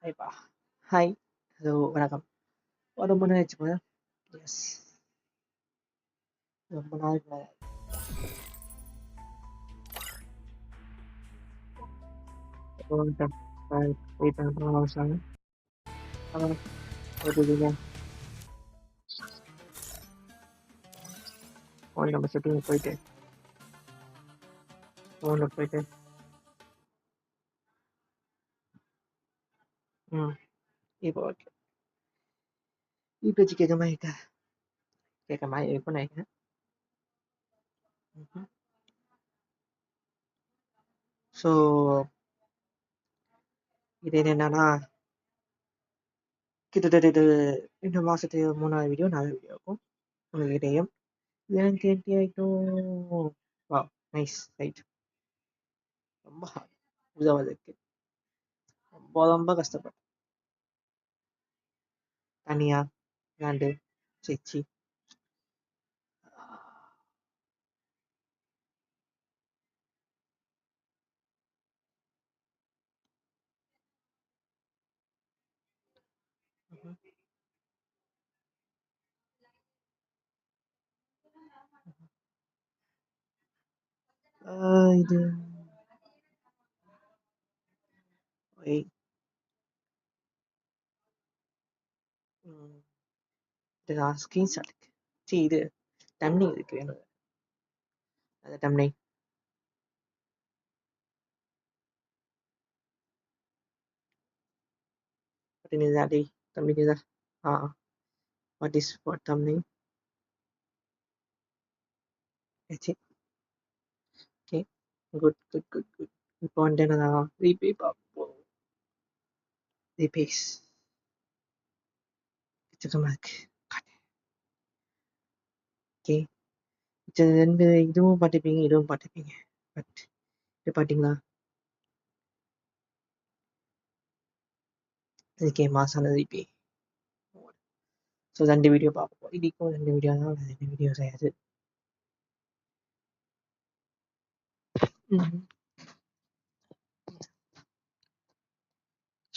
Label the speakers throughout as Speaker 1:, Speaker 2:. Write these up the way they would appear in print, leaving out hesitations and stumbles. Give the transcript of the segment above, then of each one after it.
Speaker 1: ஹாய்ப்பா. Hi. Hello வணக்கம். ரொம்ப நாள் ஆச்சு போல. எஸ். ரொம்ப நாளைக்கு மேல. வந்துட்டேன். போயிட்டேன். அவசரம். எப்படி இருக்கீங்க? ஃபோன் நம்ம செட்டிங் போயிட்டு ஃபோனில் போயிட்டு இப்போ ஓகே. இப்போ வச்சு கேட்க மாதிரி இருக்கா? கேட்க மாதிரி இப்போ நினைக்கிறேன். ஸோ இது என்னன்னா கிட்டத்தட்ட இது இந்த மாதத்துக்கு 3வது வீடியோ 4வது வீடியோ இருக்கும் உங்ககிட்டயும். ஏன் கேட்டியாயிட்டும். வா நைஸ் ரைட். ரொம்ப ஹார்ட் உதவுறதுக்கு ரொம்ப ரொம்ப கஷ்டப்பட்டேன். தனியா விளாண்டு சிரிச்சு இது ஒய் இது நான் ஸ்க்ரீன்ஷாட் இருக்கு. சரி இது டம்னிங் இருக்கு வேணும். அது டம்னிங் அப்படின்னா டே டம்னிங் இதா. வாட் இஸ் வாட் டம்னிங்? சரி okay good good good good. இப்போ வந்துட்டு என்னதான் ரீபே பார்ப்போம். ரீபேஸ் சுத்தமாக இருக்கு. ஓகே ரெண்டு இதுவும் பார்த்துப்பீங்க இதுவும் பார்த்துப்பீங்க. பட் இது பார்த்தீங்களா இதுக்கே மாசான ரீபே. ஸோ 2 வீடியோ பார்ப்போம். இதுக்கும் 2 வீடியோ தான் 2 வீடியோ செய்யாது.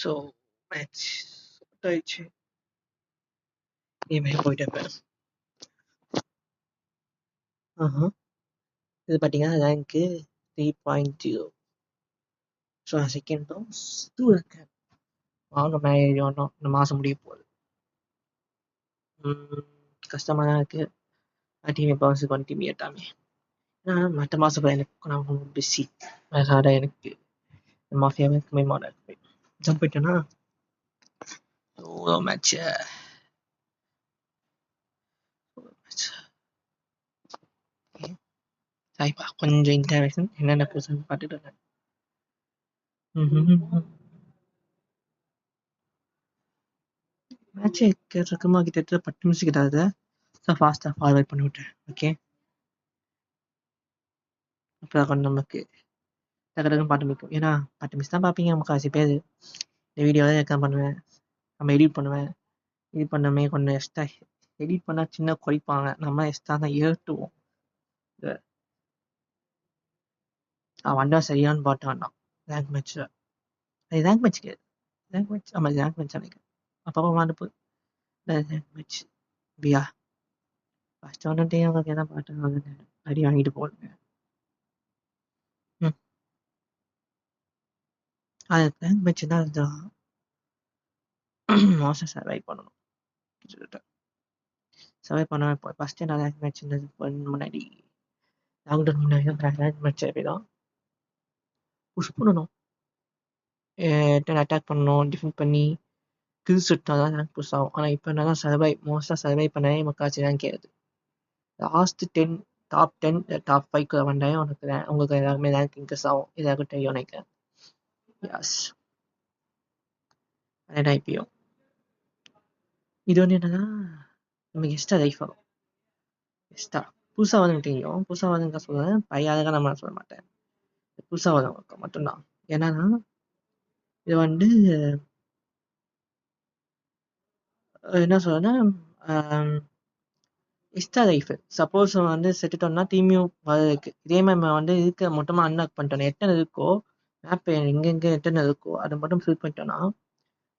Speaker 1: ஸோ மேட்ச் ஆயிடுச்சு. கேமே போயிட்டு இருப்பேன். இது பார்த்தீங்கன்னா ரேங்க்கு 3.0. ஸோ செகண்ட் டவுன்ஸ் இருக்கேன். வாங்க மேரேஜ் ஒன்றும் இந்த மாதம் முடிய போகுது. கஷ்டமாக தான் இருக்குது. டீம் இப்போ டீம் ஏட்டாமே. ஏன்னா மற்ற மாதம் எனக்கு நான் ரொம்ப பிஸி. அதனால் எனக்கு மாஃபியாவே கம்மியமான இருக்கு. ஜம்ப் போயிட்டேன்னா மேட்ச் சரிப்பா கொஞ்சம் இன்டர்வேஷன் என்னென்ன பிரச்சனை பார்த்துட்டு இருக்கேன். மேட்சே இருக்குமா கிட்டத்தட்ட 10 நிமிஷம் கிட்டாது. ஸோ ஃபாஸ்ட்டாக ஃபார்வர்ட் பண்ணி விட்டேன். ஓகே அப்புறம் கொஞ்சம் நமக்கு டக்கு பாட்டு மிக்கும். ஏன்னா 10 மிஸ் தான் பார்ப்பீங்க முக்கால்வாசி பேர். இந்த வீடியோவில் ரெக்கார்ட் பண்ணுவேன், நம்ம எடிட் பண்ணுவேன். எடிட் பண்ணமே கொஞ்சம் எக்ஸ்ட்ரா எடிட் பண்ணால் சின்ன குறைப்பாங்க, நம்ம எக்ஸ்ட்ரா தான் ஏற்றுவோம். வண்டா சரியானு பாட்டு வேண்டாம் ரேங்க் மேட்ச்சில். அது ரேங்க் மேட்ச் கிடையாது. ரேங்க் மேட்ச் ஆமாம் ரேங்க் மேட்ச் நினைக்கிறேன். அப்பப்போ வாண்டு ரேங்க் மேட்ச் பியா ஃபஸ்ட்டு வந்துட்டு அவங்களுக்கு என்ன பாட்டு அடி வாங்கிட்டு போடுங்க. அது ரேங்க் மேட்ச் தான் அதுதான் மோஸ்ட்டாக சர்வை பண்ணணும். சர்வை பண்ண இப்போ ஃபஸ்ட்டு நான் ரேங்க் மேட்ச் முன்னாடி லாக்டவுன் முன்னாடி தான் ரேங்க் மேட்ச் அப்படி தான் புஷ் பண்ணணும். அட்டாக் பண்ணணும், டிஃபெண்ட் பண்ணி கில் சுட்டா தான் ரேங்க் புஷ் ஆகும். ஆனால் இப்போ என்னன்னா சர்வை மோஸ்ட்டாக சர்வை பண்ணவே முக்கால்வாசி ரேங்க் ஏறுது. லாஸ்ட் 10 டாப் 10 டாப் 5 வந்தாலும் உங்களுக்கு எல்லாருமே ரேங்க் இன்க்ரீஸ் ஆகும். இதாக தெரியும் நினைக்கிறேன். யாஸ் அதே ஐபிஓ இது வந்து என்னன்னா நமக்கு எக்ஸ்ட்ரா லைஃப் ஆகும். எக்ஸ்ட்ரா புதுசாக வந்து தெரியும். புதுசாக வந்து சொல்லுவேன் பையாதுக்காக நம்ம சொல்ல மாட்டேன். புதுசாக வரவங்களுக்கு மட்டும்தான். என்னன்னா இது வந்து என்ன சொல்றேன்னா எக்ஸ்ட்ரா லைஃப். சப்போஸ் வந்து செத்துட்டோம்னா திரும்பியும் வரதுக்கு இதே மாதிரி நம்ம வந்து இருக்க மொத்தமாக அன்லாக் பண்ணிட்டோம். எத்தனை இருக்கோ மேப் எங்கெங்கே எத்தனை இருக்கோ அதை மட்டும் ஃபில் பண்ணிட்டோம்னா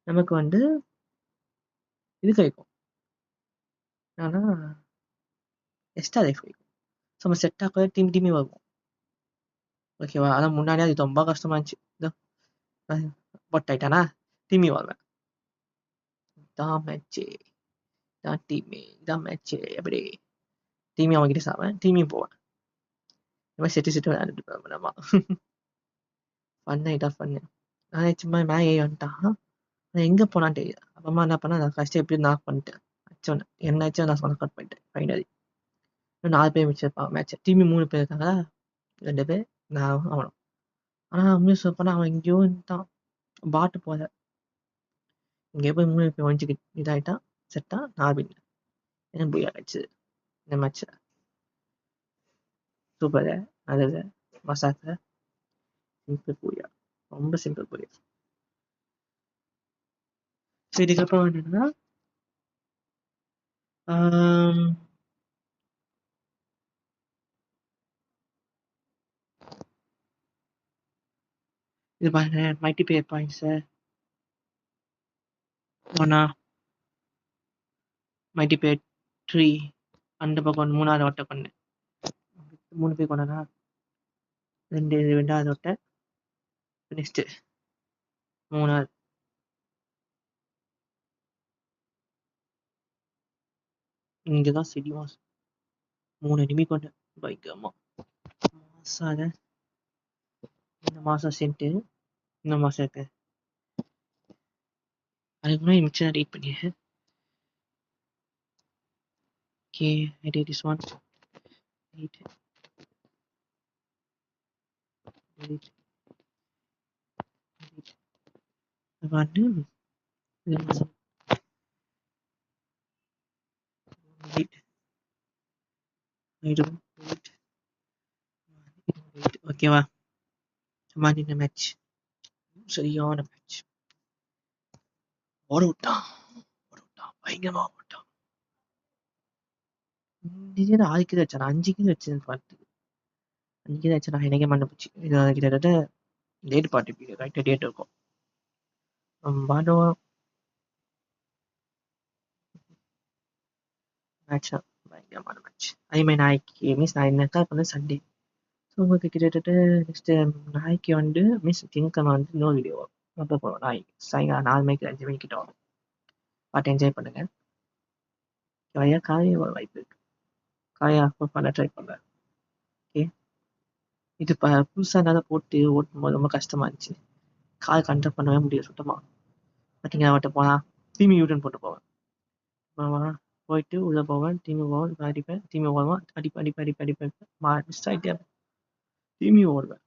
Speaker 1: நமக்கு வந்து இது கிடைக்கும். ஆனா எக்ஸ்ட்ரா லைஃப் கிடைக்கும். ஸோ நம்ம செட் ஆக திரும்பி வருவோம். ஓகேவா? ஆனா முன்னாடியே அது ரொம்ப கஷ்டமா இருந்துச்சு. இதோ பொட் ஆயிட்டானா திரும்பி வருவேன். இதான் மேட்ச்சு, இதான் டீமு, இதான் மேட்ச்சு எப்படி திரும்பி அவன்கிட்ட சாவேன், திரும்பியும் போவேன். இந்த மாதிரி செட்டு விளையாண்டுட்டு இருப்பேன் நம்ம. ஃபன் ஆயிட்டா ஃபன்னு. நான் சும்மா மேலே ஏறி வந்துட்டான். நான் எங்கே போனான்னு தெரியல. அப்புறமா என்ன பண்ணேன், நான் ஃபஸ்ட்டு எப்படி நாக் பண்ணிட்டேன். அச்சோன்னே என்னாச்சும் நான் சொன்ன கட் பண்ணிட்டேன் ஃபைனலி. இன்னும் 4 பேர் மிச்சிருப்பான் மேட்ச். திரும்பி 3 பேர் இருக்காங்களா, 2 பேர் நான் அவனும். ஆனால் உண்மையை சொல்ல போனால் அவன் எங்கேயோ இருந்தான், பாட்டு போல. இங்கே போய் 3 பேர் ஒழிஞ்சிக்கிட்டு இதாகிட்டான். செட்டா நான் வின். எனக்கு புரியா ஆயிடுச்சு இந்த மேட்ச்சில். சூப்பரு, அது மசாக்கு, சிம்பிள் புரியா, ரொம்ப சிம்பிள் புரியா. ஸோ இதுக்கப்புறம் என்னன்னா இது பாருங்க, மல்டிபிளேயர் பாயிண்ட்ஸு ஒன்னா மல்டிபிளேயர் 3 அந்த பக்கம் 3வது ஓட்ட பண்ணேன். 3 பேர் கொண்டனா 2வது ஓட்ட நெக்ஸ்ட் 3வது. இங்கதான் சிடி மாஸ் 3 எனிமி கொண்ட பயங்கரமா மாசாத. இந்த மாசம் சென்ட்டு இந்த மாசம் இருக்கு. அதுக்கு முன்னாடி மிச்சம் ரீட் பண்ணிடுறேன். Okay, I did this one. Delete. Delete. Delete. வந்து delete. delete. ஓகேவா? மாதிரி இந்த மேட்ச் சரியான மேட்ச். ஓட விட்டான் பயங்கரமா ஓட்டான். இந்த 6 கிலோ வச்சான், 5 கிலோ வச்சு பார்த்து 5 கிலோ வச்சு நான் எனக்கே மண்ணு போச்சு. இது கிட்டத்தட்ட டேட் பார்ட்டி ரைட்டு டேட் இருக்கும். பாண்டோ மேட்ச் பயங்கரமான மேட்ச். அதேமாதிரி நாளைக்கு மீன்ஸ் நான் என்ன பண்ண சண்டே. ஸோ உங்களுக்கு கிட்டத்தட்ட நெக்ஸ்ட்டு நாளைக்கு வந்து மீன்ஸ் திங்கக்கிழமை வந்து இன்னொரு வீடியோ வரும். அப்போ போகிறோம் நாளைக்கு சாயங்காலம் 4 மணிக்கு 5 மணிக்கிட்ட வரும். பார்த்து என்ஜாய் பண்ணுங்க. நிறையா காலையில் வர வாய்ப்பு இருக்கு. காலையாக அப்போ பண்ண ட்ரை பண்ணுறேன். ஓகே, இது புதுசாக என்னால் போட்டு ஓட்டும்போது ரொம்ப கஷ்டமாக இருந்துச்சு. கால் கண்ட்ரோல் பண்ணவே முடியாது சுத்தமாக. பார்த்தீங்கன்னா அவட்ட போனால் திரும்பி யூட்டன் போட்டு போவேன். போயிட்டு உள்ளே போவேன், திரும்பி போவேன், அடிப்பேன், திரும்பி ஓடுவேன், அடிப்பேன் மிஸ் ஆகிட்டே திரும்பி ஓடுவேன்.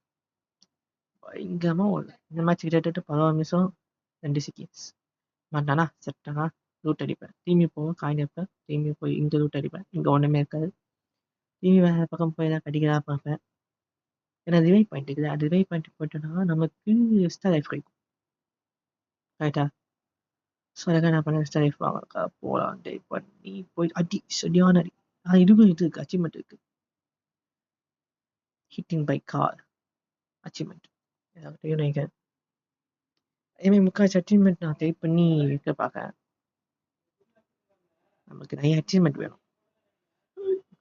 Speaker 1: பயங்கரமாக ஓடுவேன். இந்த மேட்ச் கிட்டத்தட்ட 16 நிமிஷம் 2 செகண்ட்ஸ். மாட்டானா செட்டானா ரூட் அடிப்பேன், திரும்பி போவேன், காயின் வைப்பேன், திரும்பி போய் இங்கே ரூட் அடிப்பேன், இங்கே ஒன்றுமே இருக்காது. திரும்பி வேறு பக்கம் போய் தான் கடிக்கிறா பார்ப்பேன். ஏன்னா ரிவைவ் பாயிண்ட் இருக்குது. அது ரிவைவ் பாயிண்ட் போயிட்டோன்னா நமக்கு எக்ஸ்ட்ரா லைஃப் கிடைக்கும். ரைட்டா? ஸோ அதுக்காக நான் பண்ண எக்ஸ்ட்ரா லைஃப் வாங்கக்கா போகலாம் டே பண்ணி போய் அடி சரியான அடி. இதுக்கும் இது இருக்குது, அச்சீவ்மெண்ட் இருக்குது. ஹிட்டிங் பை கார் அச்சீவ்மெண்ட் ஏதாவது நினைக்கிறேன். அதேமாதிரி முக்கால்வாசி அச்சீவ்மெண்ட் நான் டைப் பண்ணி இருக்க பார்க்கறேன். நமக்கு நிறைய அச்சீவ்மெண்ட் வேணும்.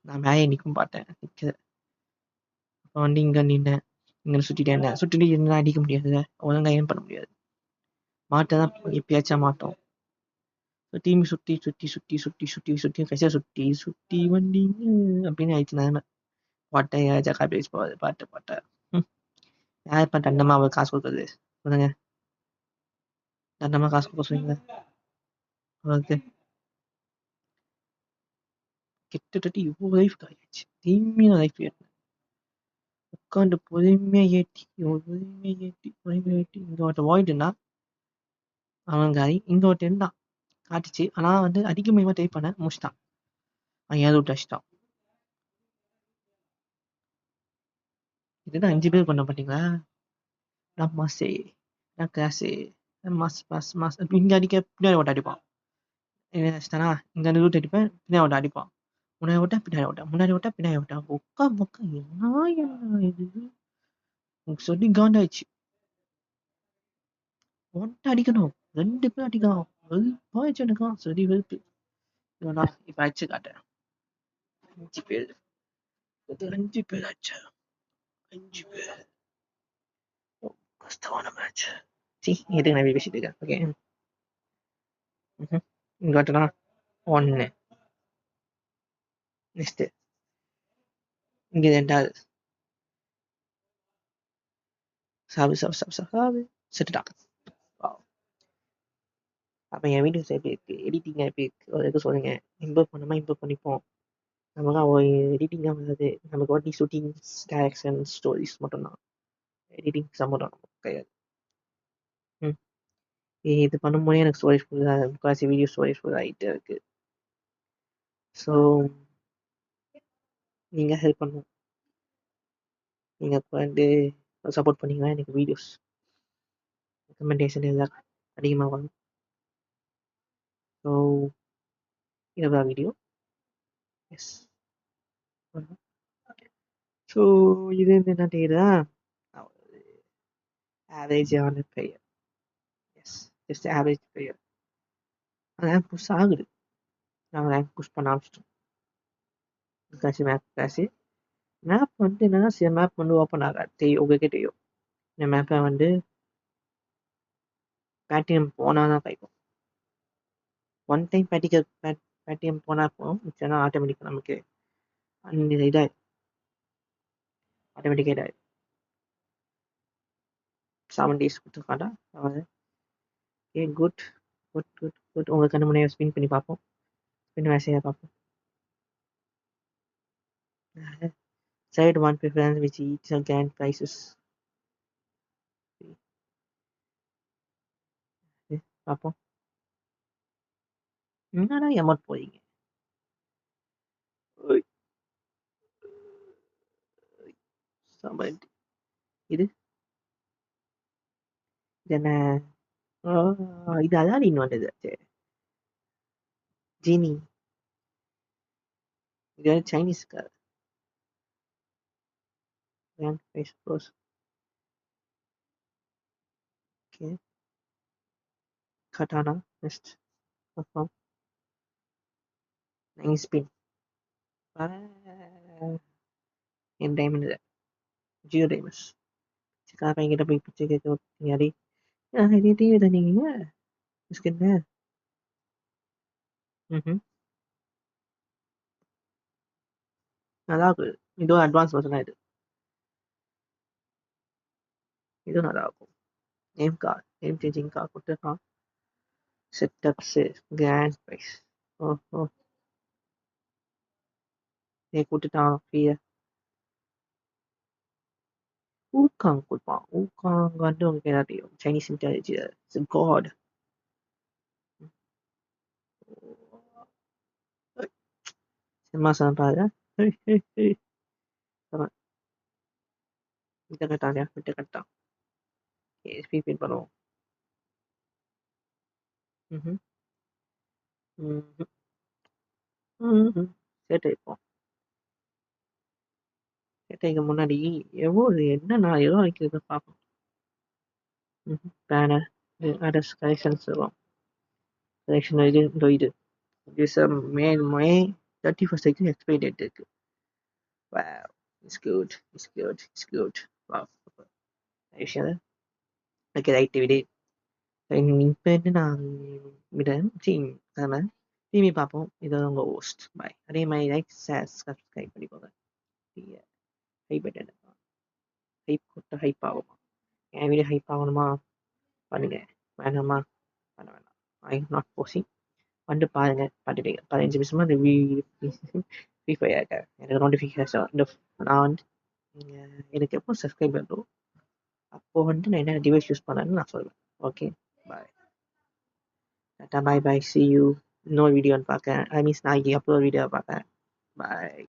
Speaker 1: நான் மேலே நிற்கும் பார்த்தேன், நிற்குது. அப்போ வந்து இங்கே நின்னேன், இங்கே சுற்றிட்டு என்ன அடிக்க முடியாது, ஒழுங்காக ஏன் பண்ண முடியாது. மாட்டை தான் எப்பயாச்சும் மாட்டோம். டீம் சுற்றி கடைசியாக சுற்றி வண்டிங்க அப்படின்னு ஆயிடுச்சு நிலைமை. பாட்டை ஜக்கா பேசி போகாது, பாட்டை யார் இப்போ தண்டமாக அவர் காசு கொடுக்குறது சொல்லுங்க. தண்டமாக காசு கொடுக்க சொல்லுங்க அவருக்கு. கிட்டத்தட்ட இவ்வளோ லைஃப் ஆயிடுச்சு. தீமையான லைஃப் ஏறினேன். உட்காந்து பொறுமையாக ஏற்றி இங்கே ஒருத்த வாய்டுன்னா அவன் காரி இங்கே ஒருத்த இருந்தான் காட்டுச்சு. ஆனால் வந்து அடிக்க முடியுமா டைப் பண்ண முடிச்சிட்டான். அவன் ஏதோ விட்டு அடிச்சிட்டான். இதுதான் 5 பேர் பண்ண பார்த்தீங்களா? நான் மாசே, நான் கிளாஸு, மாஸ் இங்கே அடிக்க பின்னாடி ஓட்ட அடிப்பான். என்ன நினச்சிட்டானா இங்கே ரூட் அடிப்பேன், பின்னாடி ஓட்ட அடிப்பான். முன்னாடி ஓட்ட பின்னாடி ஓட்ட, முன்னாடி ஓட்ட பின்னாடி ஓட்ட, பொக்கா என்ன இது சொல்லி காண்டாயிடுச்சு. ஒன்ட்ட அடிக்கணும், 2 பேர் அடிக்கான். வெறுப்பாயிடுச்சு எனக்கா. சரி வெறுப்பு. இவனா இப்ப அடிச்சு காட்டேன். 5 பேர். இது 5 பேர் ஆச்சு. 5 பேர். கஷ்டமான மேட்ச். சி எதுக்கு நான் பேசிட்டு இருக்கேன். ஓகே. இங்க காட்டுனா 1. நெக்ஸ்ட் இங்க 2வது. சாவு செத்துட்டான். அப்ப என் வீடியோஸ் எப்படி இருக்கு, எடிட்டிங் எப்படி இருக்கு, எதுக்கு சொல்லுங்க. இம்ப்ரூவ் பண்ணிப்போம். நமக்கு எடிட்டிங் தான் வந்தது. நமக்கு வாட்டி ஷூட்டிங், டைரக்ஷன், ஸ்டோரிஸ் மட்டும்தான். எடிட்டிங் சம்மந்தம் நமக்கு கிடையாது. இது பண்ணும்போதே எனக்கு ஸ்டோரேஜ் ஃபுல்லாக முக்கால்வாசி வீடியோ ஸ்டோரேஜ் ஃபுல் ஆகிட்டே இருக்கு. ஸோ நீங்கள் ஹெல்ப் பண்ணணும். நீங்கள் வந்து சப்போர்ட் பண்ணிங்கன்னா எனக்கு வீடியோஸ் ரெக்கமெண்டேஷன் எல்லாம் அதிகமாக வரும். ஸோ இதுதான் வீடியோ. எஸ். ஸோ இது வந்து என்ன தெரியுதா, ஆவரேஜான பெயர். எஸ், ஜஸ்ட் ஆவரேஜ் பெயர். ரேங்க் புஷ் ஆகுது. நாங்கள் ரேங்க் புஷ் பண்ண ஆரம்பிச்சிட்டோம். மேப் வந்து என்னன்னா, சில மேப் வந்து ஓப்பன் ஆகாது. தெரியும், உங்களுக்கே தெரியும். இந்த மேப்பை வந்து பேடிஎம் போனால் தான் கிடைக்கும். ஒன் டைம் பேடிஎம் போனால் போகும், மிச்சம்னா ஆட்டோமேட்டிக்காக நமக்கு இதாகிடும். ஆட்டோமேட்டிக்காக இதாகிடும். 7 days கொடுத்துருக்காண்டா. Okay, good. உங்கள் கண்ணு முனையை ஸ்பின் பண்ணி பார்ப்போம். ஸ்பின் வேசையாக பார்ப்போம். Side 1 preference which each again prices. பார்ப்போம். என்னடா எமௌண்ட் போறீங்க. இது என்ன, இது அதான் இன்னும் வந்தது. ஜீனி இது Chinese car. Okay, katana next perform 9 spin. என் டைமண்ட் 0 டைமண்ட்ஸ். பையன்கிட்ட போய் பிச்சை கேட்க யாரி டிவி தந்தீங்க ஸ்கின்னு. நல்லா இருக்கு. இதுவும் அட்வான்ஸ் வருஷனா இது நல்லா இருக்கும். நேம் சேஞ்சிங் கார் கொடுத்துருக்கான். Setups grand prize. ஓஹோ, நீ கொடுத்துட்டான் ஃப்ரீயா. ஊக்காங் கொடுப்பான். ஊக்காங் வந்து உங்களுக்கு என்ன தெரியும், சைனீஸ் இன்டெலிஜென்ஸ் காட். சினிமா சார் பாருங்க. இதை கட்டாங்க, விட்டு கட்டான். ஸ்பீட் பண்ணுவோம். சேட்டை இருப்போம். சேட்டைக்கு முன்னாடி என்னன்னா எவ்வளோ வைக்கிறது பார்ப்போம். பேனர் அட்ரஸ் கலெக்ஷன்ஸ் வரும். கலெக்ஷன் இது மே 31st வரைக்கும் எக்ஸ்பைரி டேட் இருக்கு. Wow, it's good. Wow. விஷயம். ஓகே, ரைட் விடு. இப்போ வந்து நான் விட திரும்பி பார்ப்போம். இது உங்கள் ஹோஸ்ட். பாய். அதே மாதிரி லைக் ஷேர் சப்ஸ்கிரைப் பண்ணிக்கோங்க. ஹைப் பட்டன் ஹைப் கொடுத்தா ஹைப் ஆகுமா? என் வீடியோ ஹைப் ஆகணுமா? பண்ணுங்க. வேணாமா? பண்ண வேணாம். I not posing. வந்து பாருங்க, பார்த்துட்டீங்க. 15 நிமிஷமா இந்த ஃப்ரீ ஃபயர் ஆகிட்டேன். எனக்கு நோட்டிஃபிகேஷன் நான் வந்து எனக்கு எப்போ சப்ஸ்கிரைப் பண்ணுறோம் அப்போ வந்து நான் என்ன டிவைஸ் யூஸ் பண்ணேன்னு நான் சொல்லுவேன். Okay, bye. Tata, bye. C you. இன்னொரு வீடியோன்னு பார்க்கேன். ஐ மீன்ஸ் நாளைக்கு அப்லோட் வீடியோ பார்க்கேன். பாய்.